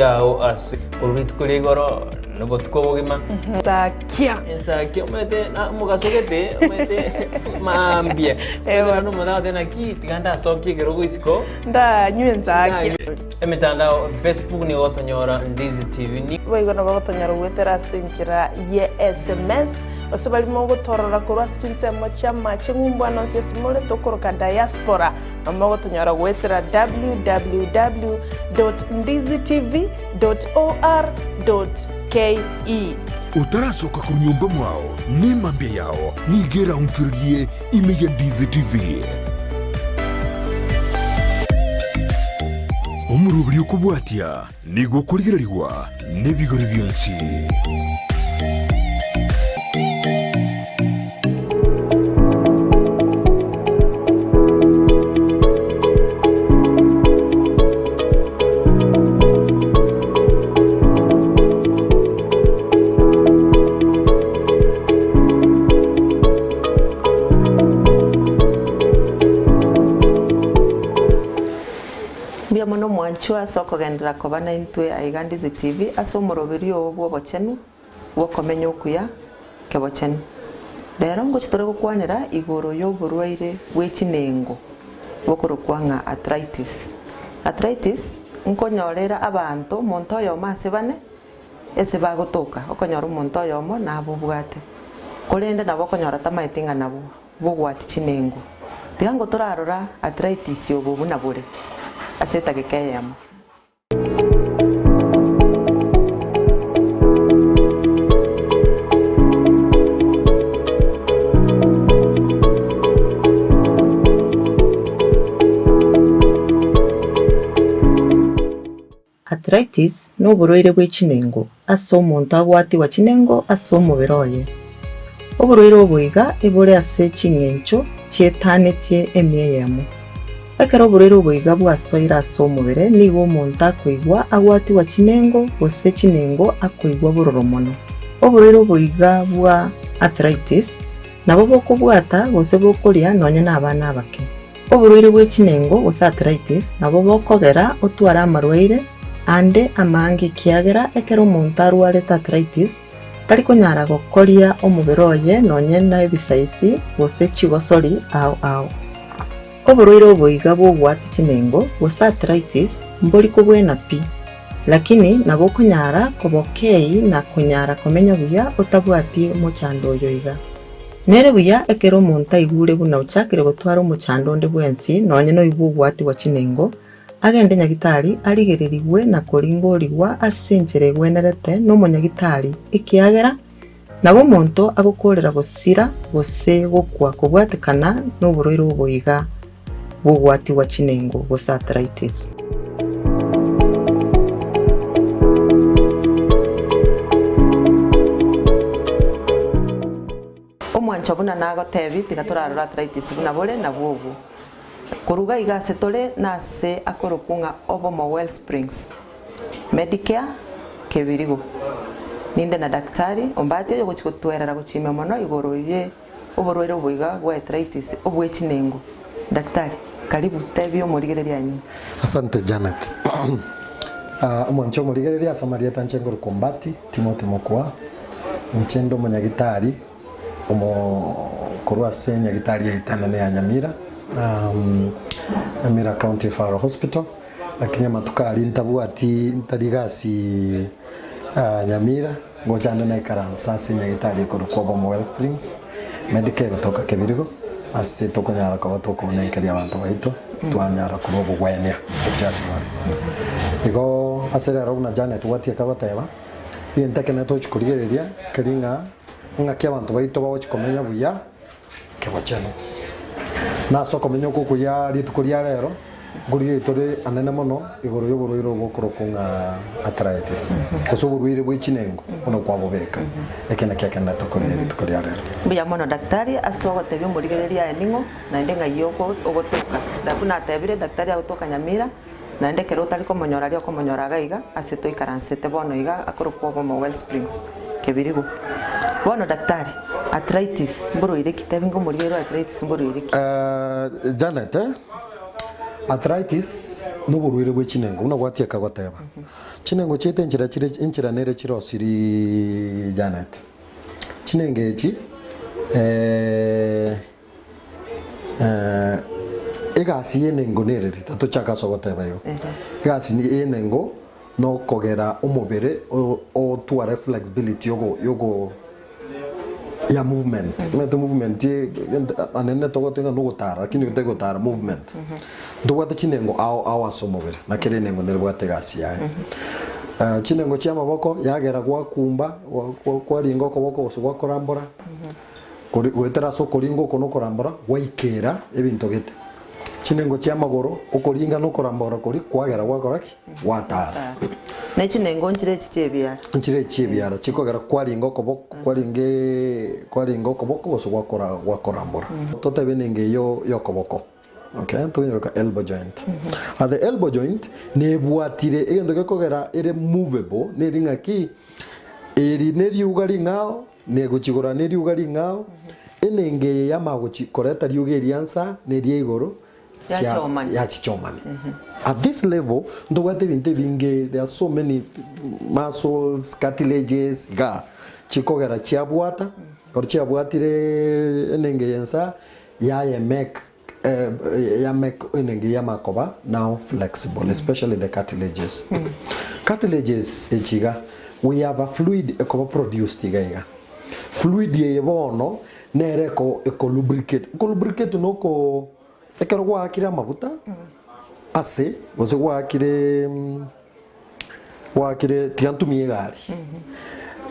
Yao as urutu kuligoro nugo tukogima. Zakia. Zakia umete na mugasogete umete maambia. Ewa no mada dena ki tiganda soki kirogo isiko. Nda nywe zakia. Emitandao Facebook ni otonyora Ndizi TV ni. Baigona bagotonyora gwetera sinjira ye SMS. Osabali mogo torora kurwa sinse mochama chingumbwana nsesimole tokoroka diaspora. Mogo tonyora gwetera www.ndizitv.or.ke. Utarasoka ku nyumba mwao ni mambia yao nigera unkiririe imeja Ndizi TV. Omurubiri ukubwatia nigo kurigirariwa nebigori byonsi. Mono mwanchwa soko gendera kobana intwe aiga Ndizi TV aso murobiri obwo bochenu wokomenya okuya kebochenu. Rero ngo chitore gukwanira igoro yo burwaire bw'echinengo bokurukwanga arthritis. Arthritis nkonyorera abantu muntu oyo mase bane ese bagotoka okonyora muntu oyo mo nabo bwate kolende nabo konyora tamaitinga nabo bugwati chinengo. Tigango torarora arthritis yo bubu na bure aseta gekeyamo. Arthritis no burwaire bw'echinengo ase omuntu agwati wa chinengo ase omubiri oye. Oburwaire obuiga ebore ase chingencho chietanetie emiyemo. Ekero oburwaire obuiga bwasoira ase omubiri nigo omuntu akoigwa agwati wa chinengo gose chinengo akoigwa bororo mono. Oburwaire obuiga bwa arthritis nabo bokobwata gose bokoria nonya n'abana abake. Oburwaire bw'echinengo gose arthritis nabo bokogera otwara amarwaire ande amange kiagera ekero omuntu arwarete arthritis tari konyara gokoria omubiri oye nonya na ebisaisi gose chigosori ao. Oburwaire obuiga bw'ogwati chinengo gose arthritis mbori kubwena pi lakini nabo konyara kobokei na konyara komenya buya otabwati omochando oyo iga. Nere buya ekero omuntu aigure buna ochakire gotwara omochando onde bwensi nonya no ibugwati wa chinengo agende nyagitari arigererigwe na koringorigwa asenjere gwenerete no monyagitari ikiagera nabo omuntu agokorera gosira gose gokwa kobwatekana no burwaire obuiga bw'ogwati wa chinengo gose arthritis. Omwancho buna nagotebi tiga torarora arthritis buna bore na bwobu. Kuruga igase tole nase akorokunga obomo well springs. Medicare kebirigo. Ninde na daktari ombati yo gochikotwerera gochime mono igoro ye oborwaire obuiga bwa arthritis obw'echinengo. Daktari karibu tebio murigereria nyi. Asante Janet. Mwancho murigereria asamaria tanchengoro kombati Timothy Mokwa mchendo monyagitari omo korwa senya gitari itana ya Nyamira Nyamira County Referral Hospital lakini matukari ntabwati ntarigasi Nyamira ngojando na ikaransa senya gitari korwa Bomo Well Springs Medicare kutoka Kebirigo ase tokonyara kwa batoko nenkeri abantu baito twanyara kurobo gwenya just wari igo asera rona Janet wati akagoteba yentake na tochi kurigereria keringa ngaki abantu baito bawochikomenya buya kebochano na soko menyo kukuya ritukuria rero nguriye tore anene mono igoro y'oburwaire obokorokunga arthritis kuso burwaire bw'echinengo ono kwabobeka ekena kyakenda tokorera ritukuria rero buya mono daktari asogotebyo murigereria eningo na ndenga yoko ogotoka ndakuna tebire daktari agotoka Nyamira na ndekero tari komonyora rio komonyora gaiga aseto ikaransete bono iga akorokwa Bomo Well Springs Kebirigo. Bono daktari arthritis mboro ireki tebingo murigereria arthritis mboro ireki Janet Arthritis no burwire bwe chinengo una gwatia kagoteba. Chinengo chete inchira nere chirosiri Janet. Chinenge echi egasi yenengo nere tato chaka sogoteba yo. Egasi ni yenengo no kogera umubere o tuare flexibility yogo ya movement. Mete movement anene togotenga no gotara lakini gotara movement. Ndo wata chinengo awa somobere na kere nengo nere bwate gasi yae. Chinengo chia maboko yagera kwa kumba kwa ringo koboko oswa korambora. Gwetera so koringo kono korambora waikera ebinto gete. Chinengo chia magoro okoringa no korambora kori kwagera gwakoraki watara. Na chinengo nchire chibiara chikogera kwaringo koboko kwaringo koboko oswa korambora. Tote benenge yo koboko. Okay, tunyoroka elbow joint. The elbow joint ne bwatire egendo gekogera ere movable ne ringa ki eri ne riugari ngao ne guchigora ne riugari ngao enenge yamaguchi koreta riugeri ansa ne rie igoro ya chichomani. At this level ndogate binte binge there are so many muscles, cartilages chikogera chiabwata or chiabwatire enenge yansa ya make enenge yamakoba now flexible, especially the cartilages. Cartilages echiga we have a fluid ekoba produced igaiga. Fluid ye bono nere ko lubricate no ko ekero gwa akira mabuta ase goze gwa akire tiantumie gari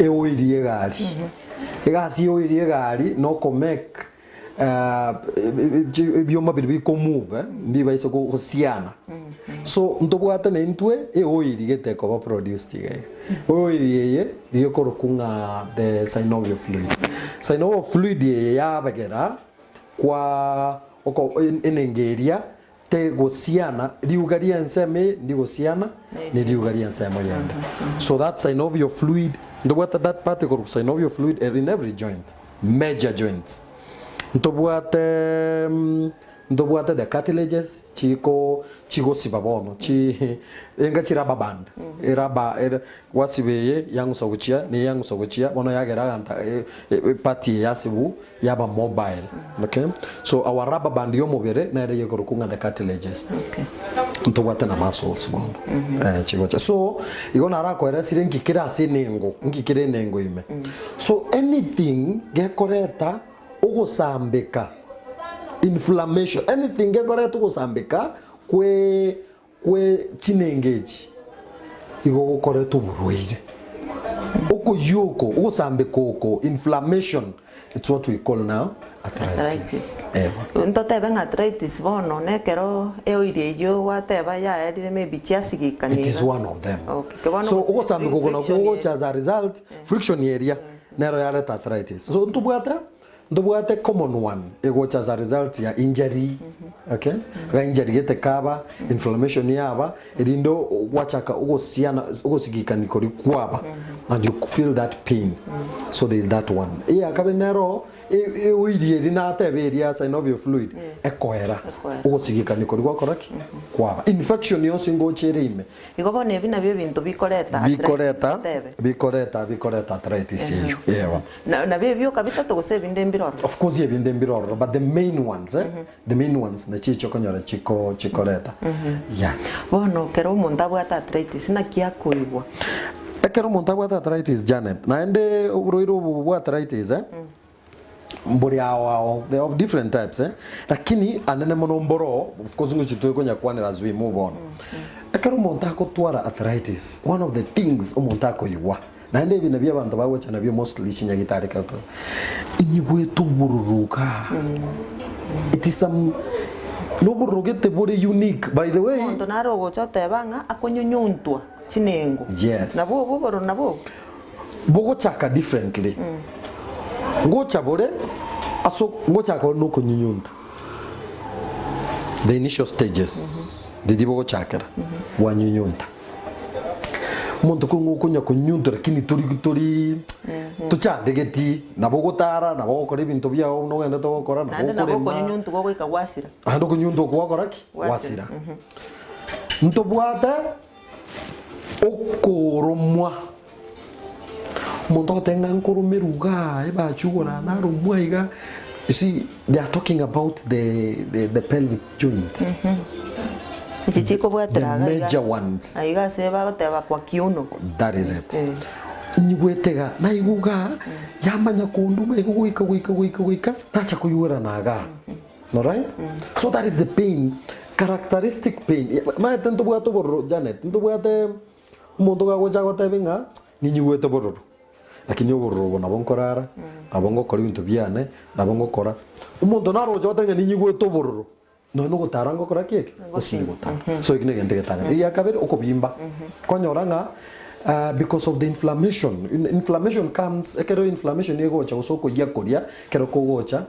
oirie gari egasi oirie gari no ko make bioma biri ko move ndiba iso ko siana so ndobwata ne ntwe oirie gete ko produced igaiga oirie ye ko kunga the synovial fluid. Synovial fluid ya bagera kwa oko enengeria te gosiana riugaria nseme ndi gosiana ne riugaria nseme yanda. So that synovial fluid that particle synovial fluid are in every joint, major joints. Ndobwate the cartilages chigo sibabono enga chiraba band era wasibeye yangu soguchia bono yagera ganta party yasibu yaba mobile. Okay, so our rubber band yo mobere na ere yokorukunga the cartilages. Okay, ndobwate na muscles bono chigocha so igona arako era sirenki kira asinengo ngikire nengo ime. So anything gekoreta ugosambeka inflammation anything gekoreta ugosambeka kwe chinengeji igo gokoreta uburwaire okuyuko ugosambeka oko inflammation. It's what we call now arthritis. Ntotebe arthritis bono nekero eoirie yo wateba ya edire maybe chiasigikani. It is one of them. Okay. So ugosambeka kono ko as a result friction area nero yare arthritis. So ndobwate common one ego as a result ya injury. Okay, injury gete kaba inflammation yaba edindo wachaka ugosigikani kori kwaba and you feel that pain. So there is that one akabe nero oirie dina teberia synovial fluid ekoera ugosigikani kori gwakoraki kwaba infection yo singo cherime igobo ne bina byo bintu bikoreta arthritis yeyo yewa na byo kabita to gose binde mbiroro. Of course binde mbiroro but the main ones na chicho konyora chikoreta. Yes bono kero monta bwata arthritis na kia kuigwa ekero monta bwata arthritis Janet na ende uroiro bwa arthritis mbori ao they of different types lakini anene mono mboro of course nguchitwe konya kwanira as we move on. Ekero monta ko twara arthritis one of the things monta ko iwa na ende bina bya bantu bawe cyane byo mostly chinya gitare kato inyigwe tubururuka. It is some no burugete very unique by the way. Ndo naro gochote banga akonyonyuntwa chinengo. Yes. Nabo boro nabo bogo chaka differently. Ngocha bore aso ngocha ko no kunyunyunta. The initial stages the dibogo chakra wanyunyunta Muntu kungukunya kunyunto lakini turi tuchandegeti nabo gutara nabo gukora ibintu byao no wenda to gukora nabo kunyunto go gwika gwasira ando kunyunto gwakora ki wasira nto bwata okoromwa muntu gotenga nkurumiruga ebachugora na rumwa iga. You see, they are talking about the pelvic joints. The major ones. That is it. Nyigwetega na iguga yamanya kunduma iguga tacha kuyura naga. All right? So that is the pain, characteristic pain. Ma tento bwato borro Janet, tento bwate umuntu ga goja gotebenga ni nyigwete borro. Lakini borro bona bonkorara, abongo kora ibintu byane, nabongo kora. Umuntu naroje gotenga ni nyigwete borro. No gutaranga kora keke osingota. So ikine gente getanga. Ya kabere okobimba. Konyoranga because of the inflammation. Inflammation comes, ekero inflammation yegocha usoko yakoria kero kogocha.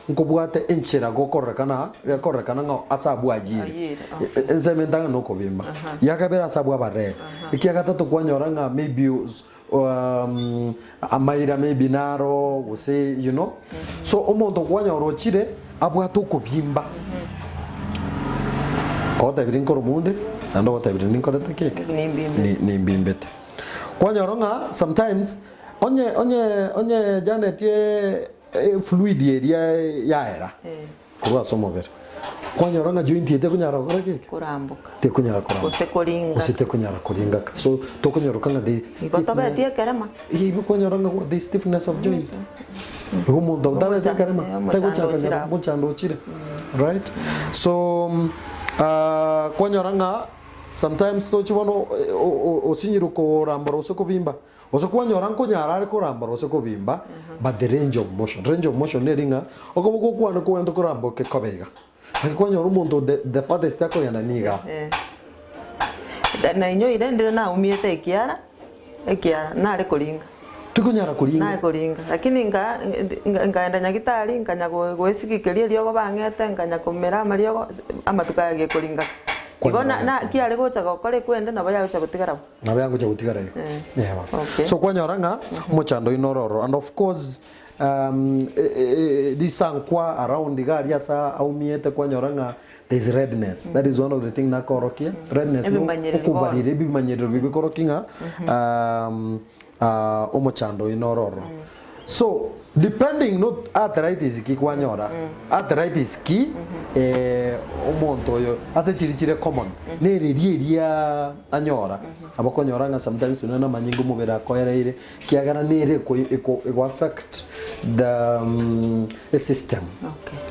Nkobwate enchera gokorrekana yakorrekana nga asabu ajiri. Ensementanga no kobimba. Ya kabere asabu abare. Ikiagata to kwanyoranga maybe amaira maybe naro we say you know. So omonto kwanyoro chire abwato kobimba. Kota birinkoro munde ando kota birinkoro tekeke ni bimbete kwanyoronga sometimes onye Janet ye fluid ya era kuba somobere kwanyoronga joint yete kunyara kora keke kurambuka te kunyara kora osite kunyara koringa so to kunyorokanga the stiffness of joint humo ndara te karema te kuchaka muchando chire right so kwanyoranga sometimes to chibono osinyiru ko rambaro so kubimba osokwanyora nkonyara ari ko rambaro so kubimba but the range of motion neringa okobo kwana ko wendo ko rambo ke kobega kwanyora umuntu the farthest yako yana niga na inyo irendere na umiete ekiara na ari kuringa tukunyara kuringa na kuringa lakini ngaenda nyagitari nganya gwesikikiria ryo bangete nganya kumera mario amatukage kuringa igona na kiare gocha gokore kwende na baya gocha gutigara na baya gocha gutigara yeah so kwanyoranga muchando inororo and of course this sankwa around gari asa aumiete kwanyoranga there is redness. That is one of the things na korokia redness okubarire bimanyero bibikorokinga omochando inororo. So depending not arthritis ki kwanyora arthritis ki omonto yo ase chirichire common ne riria anyora abakonyoranga sometimes unana manyingo mubera koereire kiagara nere ko affect the system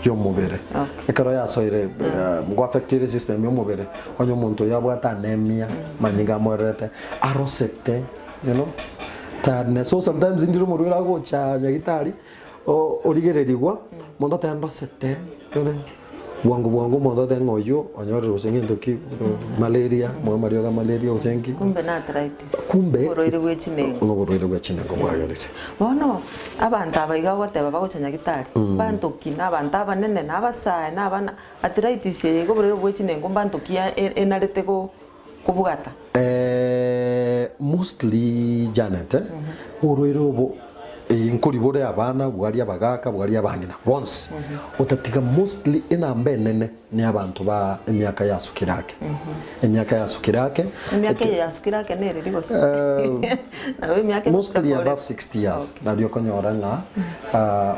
yo mubere ekaro ya soire go affect the system yo mubere onyo monto yabwata anemia manyinga morete arosete you know tiredness. So sometimes indiro murwira gocha nyagitari origererigwa mondo tendo sete bwangu mondo tengo oyo onyore usengi ndoki malaria mo marioga malaria usengi kumbe na arthritis kumbe borwire gwechinengo bwagerete bono abantu abaiga goteba bagocha nyagitari bantoki na abantu abanene na abasae na abana arthritis yego borwire gwechinengo bantoki enarete kubugata mostly Janet urwero bo inkuri bore abana bwari abagaka bwari abangina once utatiga mostly ina mbenene ni abantu ba emyaka yasukirake emyaka yasukirake nere rigose nawe emyaka mostly above 60 years na dio konyoranga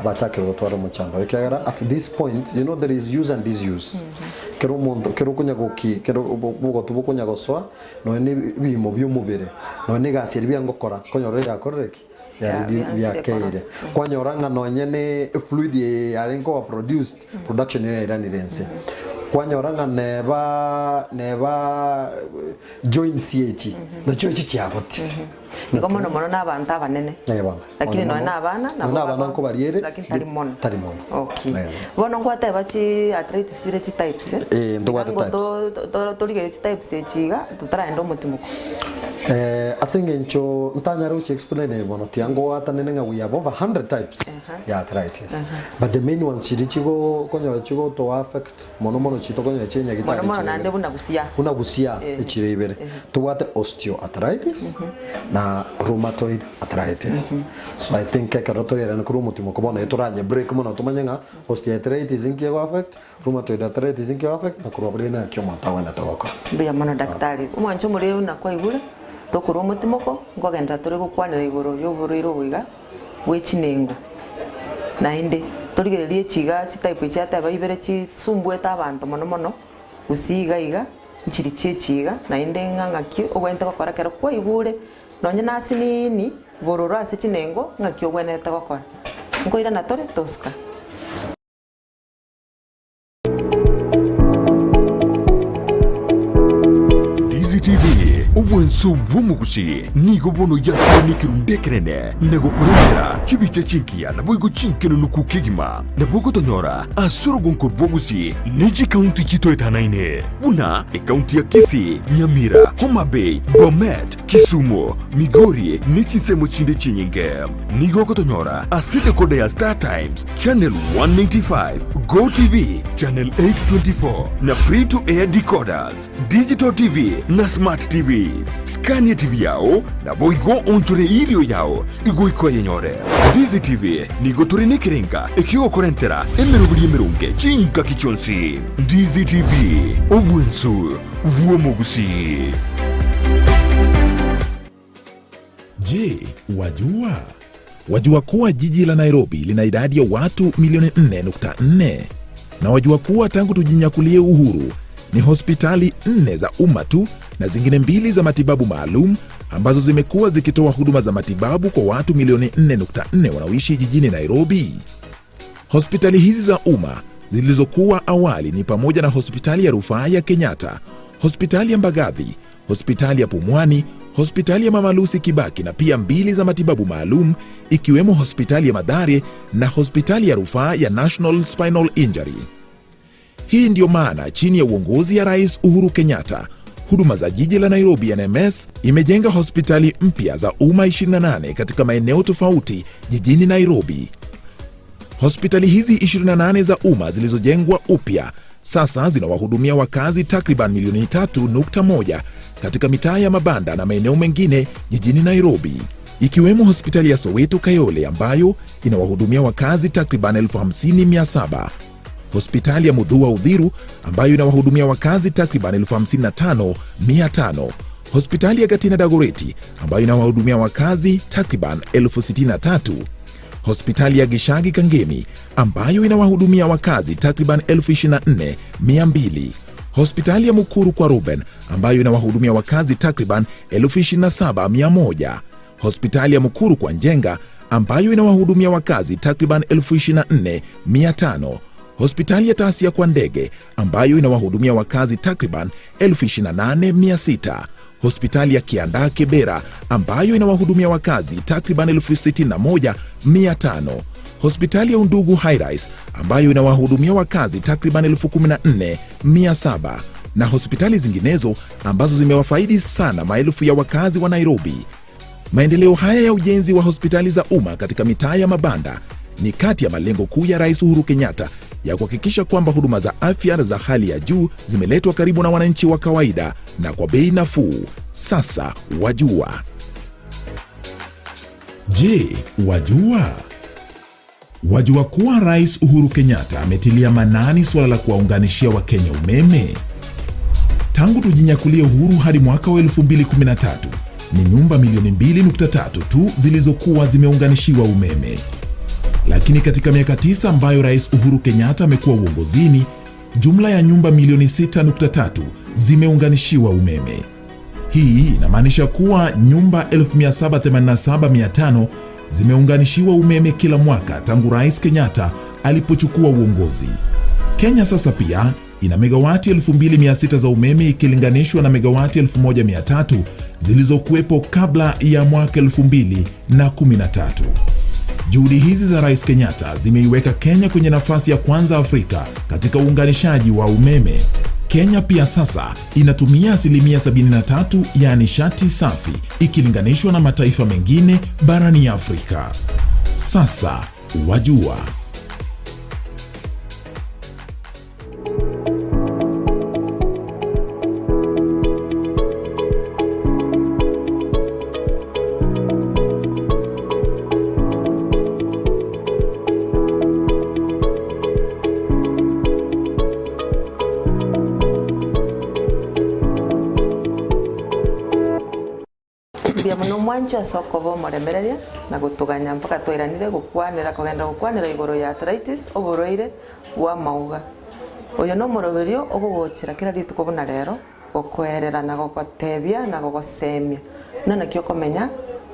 bachake gotwara muchando ekagara at this point you know there is use and disuse kero mondo kero kunyagoki kero bugo tubukunyago swa no ni bimo byumubere no ni gasiri byangokora konyorera korreki ya keire kwanyoranga no nyene fluid yarenko produced production ya iranirense kwanyoranga neba joints yechi na chochi cyaboti iko mono mono n'abantu abanene lakini no n'abana nko bariere lakini tari mono okay Neba. bono ngwate bachi arthritis ire types ndogwate types torige types echiga tutaraenda omutimuko asingencho ntanyara uchi explain bono tiango wata nenga we have over 100 types ya arthritis but the main ones chigo konyora chigo to affect mono chito konyora chenya gitari mono nande buna gusia echirebere tuwate osteoarthritis na rheumatoid arthritis so I think karotori era nkuru mutimo kubona eturanye break muno tumanyenga osteoarthritis inkiyo affect rheumatoid arthritis inkiyo affect na kurobere na kyo matawana tawako bya mono daktari umwancho muri na kwa igure tokuru mutimoko ngogenda turi gukwanira iguru y'uburiro bwiga w'echinengo na inde turigererie chiga type cha taba ibere chisumbweta abantu mono usiga iga nchiri chiga na inde ngangaki obwente gukora kero kwa igure nonye nasi nini bororo ase chinengo ngaki obwenete gukora ngoira na tore toska Ndizi TV obwenso bw'omugusi nigo bono yakunikira ndekerene nagokurengera chibiche chinkia na boigo chinkeno nukukigima na bogo tonyora asoro gonkor bwogusi niji county chito etanaine buna county ya Kisii, Nyamira, Homa Bay, Bomet, Kisumu, Migori nichisemo chinde chinyinge nigo kotonyora asite kode ya Star Times channel 195 Go TV channel 824 na free to air decoders digital TV na smart TV Scania TV yao na boigo ontore ilio yao igo iko yenyore Ndizi TV nigo turi nikirenga ikigo korentera emerunge chinka kichonsi Ndizi TV obwensu vuomugusi. Je, wajua kuwa jiji la Nairobi lina idadi ya watu milioni 4.4 na wajua kuwa tangu tujinyakulie uhuru ni hospitali 4 za umma tu na zingine 2 za matibabu maalum ambazo zimekuwa zikitoa huduma za matibabu kwa watu milioni 4.4 wanaoishi jijini Nairobi. Hospitali hizi za umma zilizokuwa awali ni pamoja na hospitali ya rufaa ya Kenyatta, hospitali ya Mbagathi, hospitali ya Pumwani, hospitali ya Mama Lucy Kibaki na pia 2 za matibabu maalum ikiwemo hospitali ya Mathare na hospitali ya rufaa ya National Spinal Injury. Hii ndio maana chini ya uongozi ya Rais Uhuru Kenyatta, huduma za jiji la Nairobi NMS imejenga hospitali mpya za umma 28 katika maeneo tofauti jijini Nairobi. Hospitali hizi 28 za umma zilizojengwa upya sasa zinawahudumia wakazi takriban milioni 3.1 katika mitaa ya mabanda na maeneo mengine jijini Nairobi, ikiwemo hospitali ya Soweto Kayole ambayo inawahudumia wakazi takriban 50,700, hospitali ya Muthua Uthiru ambayo inawahudumia wakazi takriban 55,500, hospitali ya Gatina Dagoretti ambayo inawahudumia wakazi takriban 63,000, hospitali ya Gishagi Kangemi ambayo inawahudumia wakazi takriban 24,200, hospitali ya Mukuru kwa Ruben ambayo inawahudumia wakazi takriban 27,100, hospitali ya Mukuru kwa Njenga ambayo inawahudumia wakazi takriban 24,500, hospitali ya Tasia kwa Ndege ambayo inawahudumia wakazi takriban 28,600, hospitali ya Kianda Kibera ambayo inawahudumia wakazi takriban 61,500, hospitali ya Undugu High-Rise ambayo inawahudumia wakazi takriban 14,700 na hospitali zinginezo ambazo zimewafaidi sana maelfu ya wakazi wa Nairobi. Maendeleo haya ya ujenzi wa hospitali za umma katika mitaa ya mabanda ni kati ya malengo kuu ya Rais Uhuru Kenyatta ya kuhakikisha kwamba huduma za afya za hali ya juu zimeletwa karibu na wananchi wa kawaida na kwa bei nafuu. Sasa wajua. Je, wajua kuwa Rais Uhuru Kenyatta ametilia manani suala la kuwaunganishia Wakenya umeme? Tangu tujinyakulie uhuru hadi mwaka wa 2013 ni nyumba milioni 2.3 tu zilizokuwa zimeunganishiwa umeme. Lakini katika miaka 9 ambayo Rais Uhuru Kenyatta amekuwa uongozini, jumla ya nyumba milioni 6.3 zimeunganishiwa umeme. Hii inamaanisha kuwa nyumba 1787,500 zimeunganishiwa umeme kila mwaka tangu Rais Kenyatta alipochukua uongozi. Kenya sasa pia ina megawati 2,600 za umeme ikilinganishwa na megawati 1,300 zilizokuwepo kabla ya mwaka 2013. Juhudi hizi za Rais Kenyatta zimeiweka Kenya kwenye nafasi ya kwanza Afrika katika uunganishaji wa umeme. Kenya pia sasa inatumia 73% ya nishati safi ikilinganishwa na mataifa mengine barani Afrika. Sasa wajua. Bia muno mwancho asoko bo moremereria na gutuganya mpaka twiranire gukwanira kugenda gukwanira igoro ya arthritis oburoire wa mauga. Uyo no moroberio ogugochira kira ritu kubuna rero okwerera na gokotebia na gogosemia. Nona kyo komenya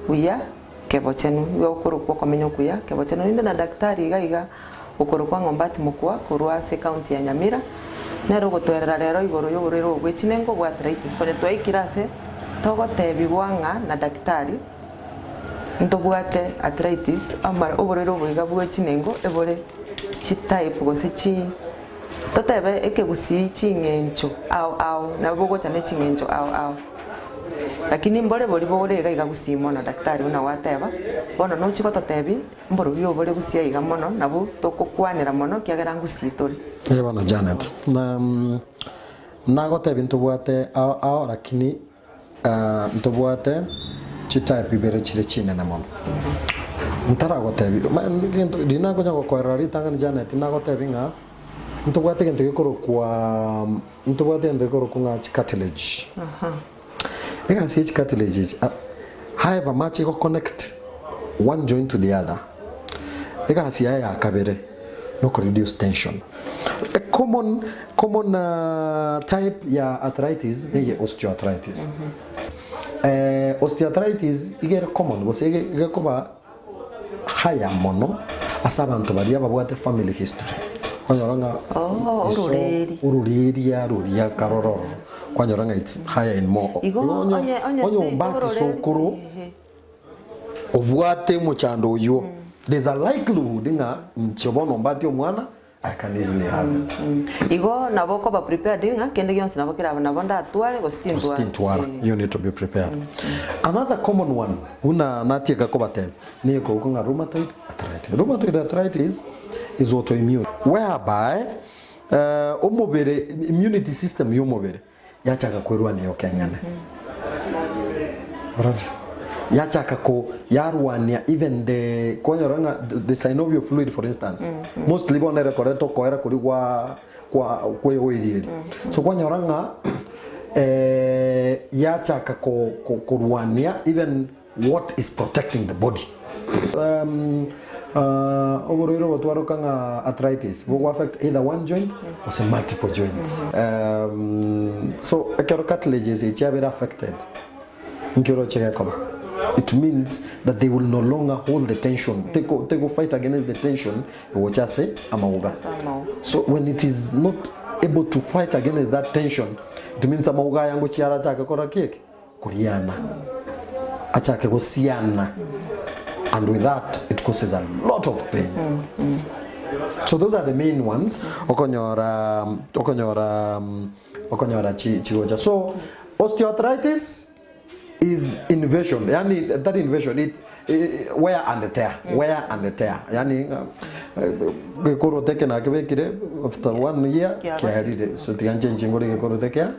uya kebochenu yo kurukwo komenya kuya kebochenu ninde na daktari iga ukurukwa ngombati mukwa kurwa se county ya Nyamira. Nero gutwerera rero igoro yo buriro gwichinengo gwa arthritis kone twaikirase togo tebigwanga na daktari ntobwate arthritis amara oborero boiga bwa chinengo ebore chi type gose chi totebe ekegusi chingencho au na bogo chane chingencho au lakini mbore bori bore ga gusimo na daktari una wateba bono no chiko totebi mboro byo bore gusia iga mono nabo tokokwanira mono kiagera ngusitori bana Janet na gotebi ntobwate au lakini ntobwate type ibere chire chine na mono ntara gotebi dina gonya gokorera ritanga ni Janet na gotebi nga ntobwate gento gikoro kwa ntobwate gento gikoro kunga cartilage ega si cartilage however much go connect one joint to the other ega si ya kabere no reduce tension. A common type ya arthritis ni osteoarthritis. Osteoarthritis igere common gose ige koba haya mono asabantu baria babwate family history. Kwanyoranga ururiria ruria karororo. Kwanyoranga it's higher in more. Onyo mbati sokuru obwate muchando uyo. There's a likelihood nga nchobono mbati omwana I can easily have it. Igo naboko ba prepared nga kende gyonse nabokera nabonda atware go stintwara. You need to be prepared. Another common one una natie gakobatel ni ko kunga rheumatoid arthritis. Rheumatoid arthritis is autoimmune whereby omobere immunity system yomobere yachaka kwerwa ne yokenyane. Right. Yachaka ko yarwania even the konyoranga the synovial fluid for instance mostly bonere correcto koera kuri kwa oirieri so konyoranga yachaka ko kurwania even what is protecting the body oborero botwaro kanga arthritis will affect either one joint or some multiple joints so cartilage is affected nkiro cheka koma. It means that they will no longer hold the tension. They go fight against the tension. So when it is not able to fight against that tension, it means amauga yango chiara chake kora keke kuriana achake go siana, and with that it causes a lot of pain. So those are the main ones. Okonyora chigoja. So osteoarthritis is invasion. Yani that invasion wear and tear, Yani gekoro teke na kebekire after 1 year carried so the changing ngori gekoro teke.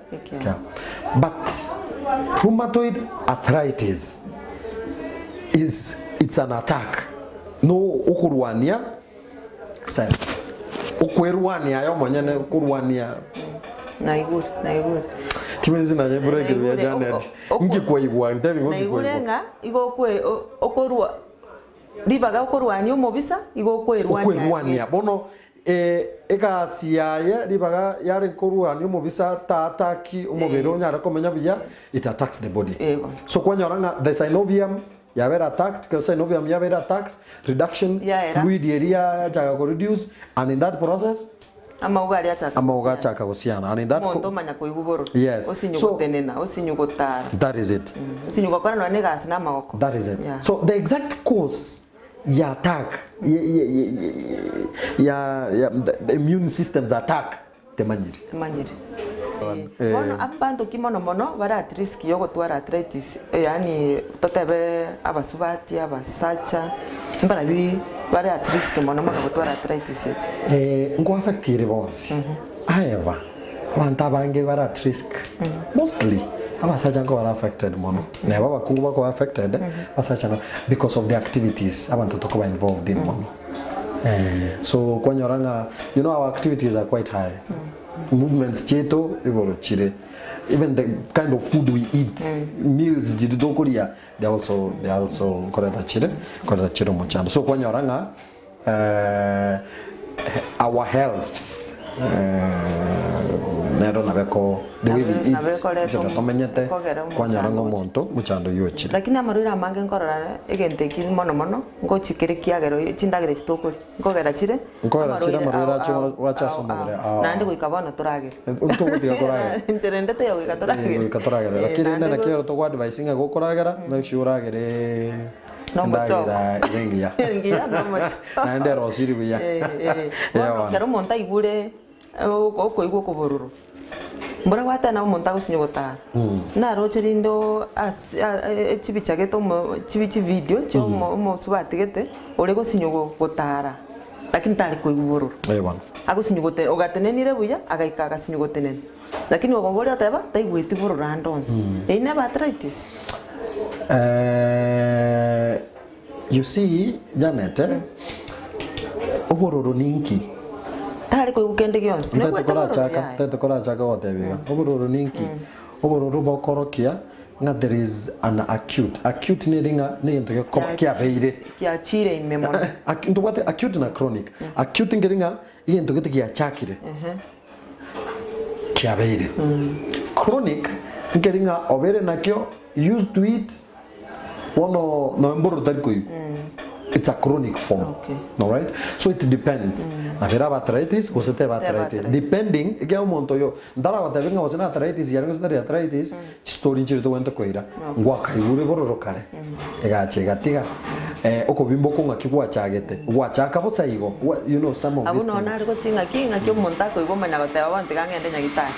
But rheumatoid arthritis it's an attack. No okurwania self. Okwerwania yo monyene okurwania. Na igud. Timezi na nyebure kibya Janet. Ngi kwa igwa ndebi ngo kwa igwa. Igo kwe okorwa. Dibaga okorwania omobisa igo kwerwania. Bono eka siaye dibaga yare korwania omobisa tataki omobero nyara komenya biya it attacks the body. So kwanyoranga the synovium yabera attacked, because synovium yabera attacked, reduction fluid area jaga go reduce, and in that process ama ugari achaka ama ugachaka gusiana and in that monto manya kuiguboro yes osinyugotenena osinyugotara that is it osinyugokora no negasi na magoko that is it so the exact cause ya attack the immune system's attack temanyiri Mono abantu kimono mono bara at risk yo gutwara arthritis yani totebe abasubati abasacha mbara bi bara at risk mono mono gutwara arthritis ngo affectire bonse however abantu bange bara at risk mostly abasacha ngo bara affected mono na baba kungu bako affected basacha no because of the activities abantu to be involved in mono so kwanyoranga you know our activities are quite high movements cheto igoro chire even the kind of food we eat meals jido koria they also koreta chire mochando so kwanyoranga our health nero nabeko the way we eat tomenyete kwanyoranga monto muchando yochire lakini amarira mange nkorora egente ki mono mono ngo chikere kiagero chindagere chitokori ngogera chire amarira cho wacha somere nandi guikabona turagere utugutia kuragera njerendete yo guikaturagere lakini nenda kero to advising go kuragera make sure uragere no mucho ngia no mucho naende rosiri buya kero monta igure oko igwo kubururu mbura gwata na umuntu agusinyogotara na rocherindo chibichage chibichi video cyo mo subatigete ore gusinyogotara lakini tari kuigururu bwana agusinyogote ogatenenire buya agaika agasinyogotenen lakini ogombori ateba taigwiti bururu andons ine arthritis you see Janet ubururu ninki tari kuigukende gyonse tete kora chaka otebiga ubururu ninki ubururu bokorokia nga there is an acute needinga ne into kya beire kya chire imemona ndo what acute na chronic acute ngeringa into gete kya chakire kya beire chronic ngeringa obere nakyo used to it wono no mburu tari it's a chronic form all right so it depends na vera arthritis ko sete arthritis depending ike umuntu yo ndara watavenga wasina arthritis yaringo sina arthritis story nchiri to wenta koira ngwa kaigure bororo kare egache gatiga oko bimbo ko ngakigwa chagete gwa chaka bosaigo you know some of this abuno na riko tinga kinga kyo monta ko ibo manya goteba bantu kangende nyagitari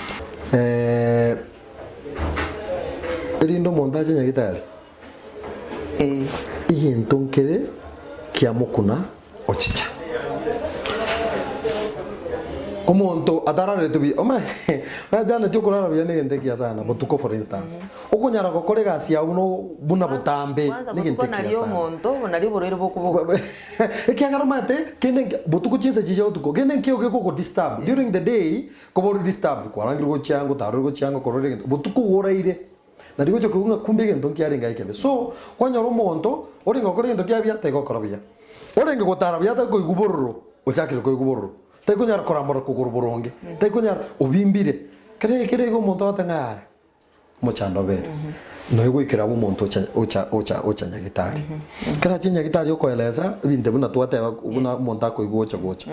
erindo monta nyagitari ihintonkere kia mukuna ochicha omonto atarare tubi oma jana tukurara bya nigende kia sana botuko for instance okunyara gokore gasi ya uno buna butambe nigende kia sana omonto onari borere bokuvuga ekiangara mate kende botuko chinse chije otuko kende kio ko disturb during the day ko bori disturb kwa rangiro go chango taro go chango korore botuko goraire na digo cho kunga kumbe gendo kia ringa ikebe so kwanyoro monto oringa kore gendo kia bya tego korobia oringa gotara bya ta ko igubororo ochakire ko igubororo taikunyara korambora kuguruboronge taikunyara ubimbire kere go monto atanga mochando be no ego ikira bo monto ocha nyagitari kara chinya gitari okoeleza binde buna twateba buna monta ko igocha gocha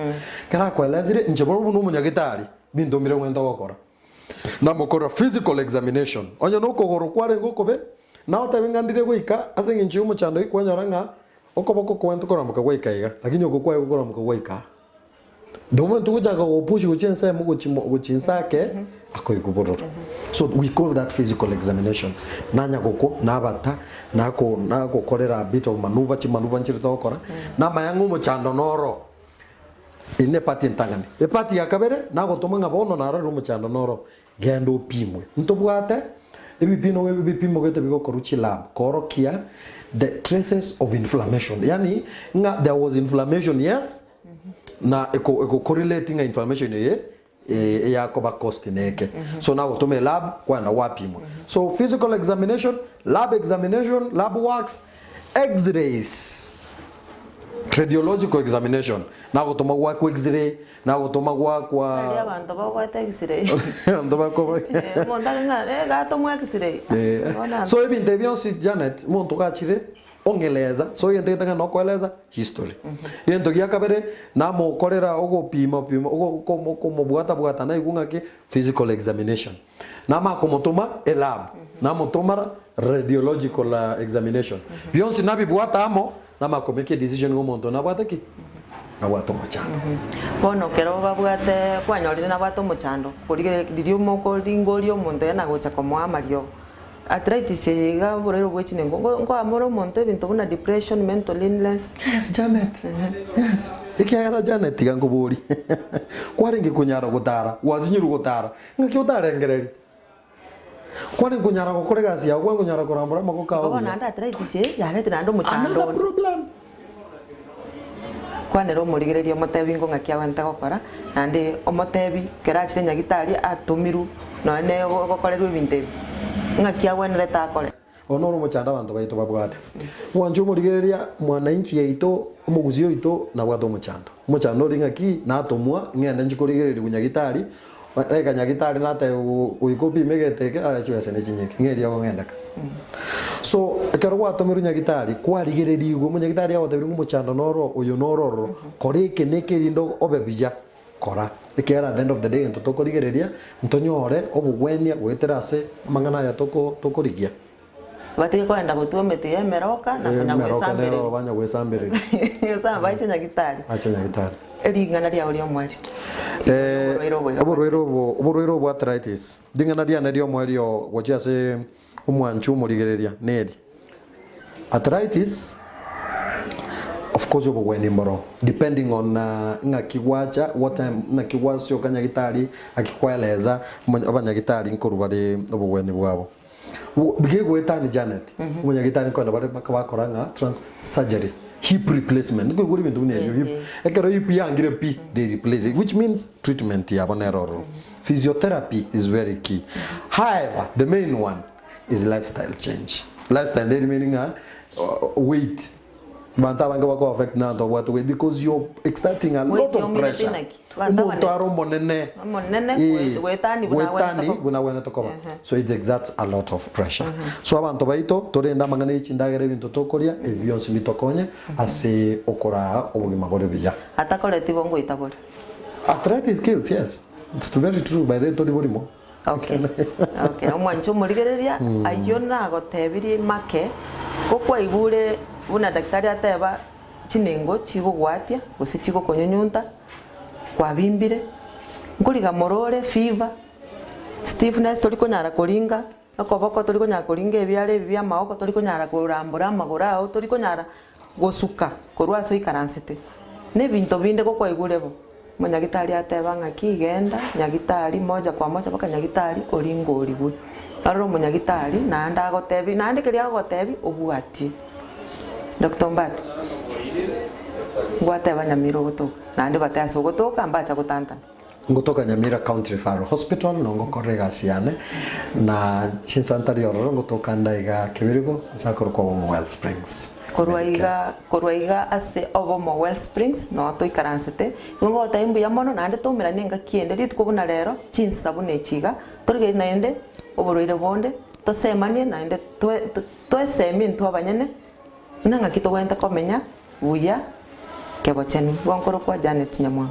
kara koelezire njebo buno munyagitari bindo mire wenda gokora na mokora physical examination onyo no kogoro kware gokobe na otabingandire goika asengi nchi mochando ikwanyaranga okoboko kwento koramuka goikaiga lakini okokwaye gokoramuka goika domo tukujaga opushi kuchensa mukuchinsake akoikubororo so we call that physical examination nanya goko nabata nako korera a bit of maneuver nchirito okora na mayangu mochando noro ine pati ntangani e pati yakabere nako tomanga bono naro mochando noro gendo pimwe ntobwate ebipino webipimo gete bigokoruchi lab korokia the traces of inflammation yani nga there was inflammation yes na eko correlating information ya ko ba cost neke so now to me lab kwa na wapimo so physical examination lab works x-rays radiological examination na go toma wa ko x-ray na go toma wa kwa abantu ba kwa x-ray ando ba ko monta nga ga tomo x-ray so even devion si Janet monto ka chire ongeleza so yente tanga no kueleza history yento gya kabere na mo korera ogo pima ko mo bwata na igunga ke physical examination na ma ko motoma lab na motoma radiological examination bionsi na bi bwata amo na ma ko make decision go monto na bwata ki na bwata mochando bono kero babwate kwanyorire na bwata mochando kurigere dirio moko ringorio monte na gocha komo amario arthritis yega borero gwechine ngo amoro monte bintu buna depression mental illness. Yes Janet yes ikiara Janet gango bori kwaringe kunyara gutara wazinyiru gutara ngaki utarengereri kwani kunyara gukorega cia gwa kunyara kurambura magoka ngo na arthritis yarete na ndo mochando problem kwani ro murigereria motebi ngo ngaki awente gokora nandi omotebi kerachire nyagitari atumiru no ne gokorerwe bintebi ngaki awenere takore onoro mochanda bantu baito babwate wanju murigereria mwananchi yaito omuguzio ito na bwato mochando ringaki na atomwa ngenda njikurigereria kunyagitari eka nyagitari nate uikopi megeteke achiwese ne chinyeke ngeria go ngendaka so ekero gwatomiru nyagitari kwarigereria go munyagitari agotebiru mochando noro uyu nororo korike nekerindo obebija kora ikera at the end of the day nto tokorigereria ntonyore obugwenia gweterase mangana ya tokorigia batike kwenda gutwa meti emeroka na kunya gwesambere nero banya gwesambere yosa baiche nyagitari acha nyagitari eringana ria uri omweri oborwero bwa arthritis dingana ria nerio mwerio gochiase umwanchu murigereria neri arthritis of course obogweni mboro depending on ngakigwacha what time ngakigwasyo kanyagitari akikwaeleza abanyagitari nkorubare obogweni bwabo bigegwetani Janet umunyagitari kwenda bare bakabakoranga trans surgery hip replacement ngo guri bintu nebyo hip ekero hip yangire pi they replace it, which means treatment ya boneroro physiotherapy is very key. However, the main one is lifestyle change. Lifestyle meaning weight banta banga bako affect na to what weight because you're exerting a lot of pressure umuntu arombo nene wetani buna wena tokoba so it exerts a lot of pressure so abantu baito torenda mangana ichindagere bintu tokoria ebyonse bitokonye ase okora obugima bore biya atakoletibo ngo itabore arthritis kills. Yes, it's very true by the tori borimo. Okay. Okay, omwancho murigereria ayona gotebirie make kokwa igure buna daktari ateba chinengo chigugwatia gose chigo konyonyunta kwa bimbire nkuriga morore fever stiffness tori konyara koringa akoboko tori konyara koringa ebyare bya maoko tori konyara kurambura amagura au tori konyara gosuka korwaso ikaransete ne binto binde kokwa igurebo munyagitari ateba ngaki genda nyagitari moja kwa moja baka nyagitari oringo origwe aroro munyagitari na anda gotebi na andikeria gotebi obwati Dr. Mbati ngwateba Nyamira goto na andi batase gotoka mbacha gotanta ngotoka Nyamira County Referral Hospital nongo korega siane na chinsantari ororo ngotoka ndaiga kibirigo zakoro kwa Well Springs korwaiga ase obo Well Springs no to ikaransete ngo taimbu ya mono na andi tumira nenga kiende rit kubuna rero chinsabune chiga torige naende oboroire bonde to semanie naende to semi ntwa banyene nanga kito wenda komenya buya kebochen wankoro kwa Janet Nyamwa.